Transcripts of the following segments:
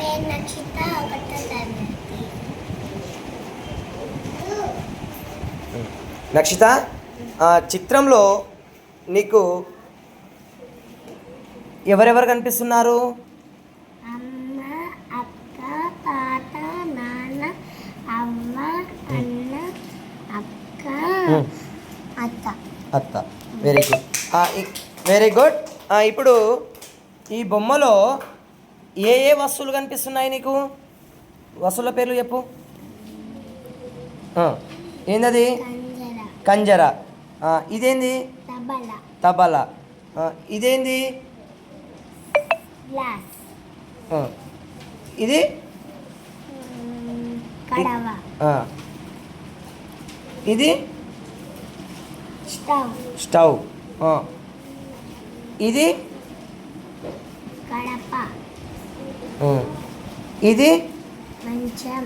పేరు నక్షిత, ఒకటో తరగతి. నక్షిత, చిత్రంలో నీకు ఎవరెవరు కనిపిస్తున్నారు? అమ్మ, అక్క, తాత, నాన్న, అవ్వ, అన్న, అక్క, అత్త. అత్త. Very good, very good. ఇప్పుడు ఈ బొమ్మలో ఏ ఏ వస్తువులు కనిపిస్తున్నాయి నీకు? వస్తువుల పేర్లు చెప్పు. ఏందది? కంజర. ఇదేంది? తబలా. ఇదేంది? గ్లాస్. ఇది కడవ. ఇది స్టవ్. స్టవ్. ఇది కడప. ఇది మంచం.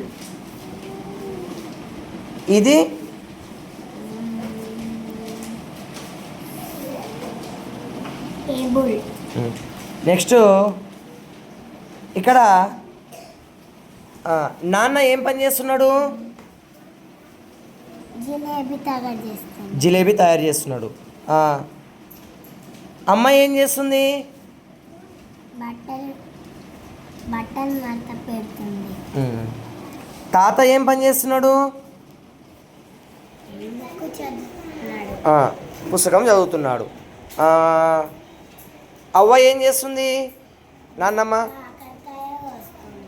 ఇది టేబుల్. నెక్స్ట్ ఇక్కడ నాన్న ఏం పని చేస్తున్నాడు? జిలేబీ తయారు చేస్తున్నాడు. అమ్మ ఏం చేస్తుంది? బట్టలు మడత పెడుతుంది. తాత ఏం పని చేస్తున్నాడు? పుస్తకం చదువుతున్నాడు. అవ్వ ఏం చేస్తుంది? నాన్నమ్మ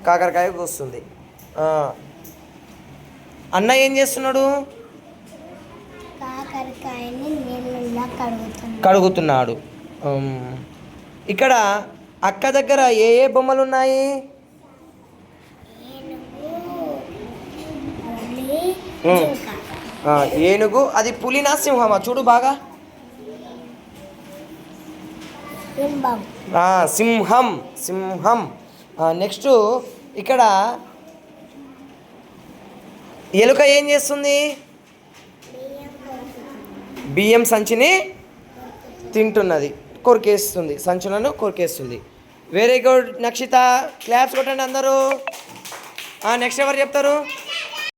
కాకరకాయ కోస్తుంది. అన్న ఏం చేస్తున్నాడు? కడుగుతున్నాడు. ఇక్కడ అక్క దగ్గర ఏ ఏ బొమ్మలు ఉన్నాయి? ఏనుగు. అది పులినా సింహమా? చూడు బాగా. సింహం. సింహం. నెక్స్ట్ ఇక్కడ ఎలుక ఏం చేస్తుంది? బియ్యం సంచిని తింటున్నది, కొరికేస్తుంది, సంచులను కొరికేస్తుంది. వెరీ గుడ్ నక్షిత, క్లాప్స్ కొట్టండి అందరూ. నెక్స్ట్ ఎవరు చెప్తారు?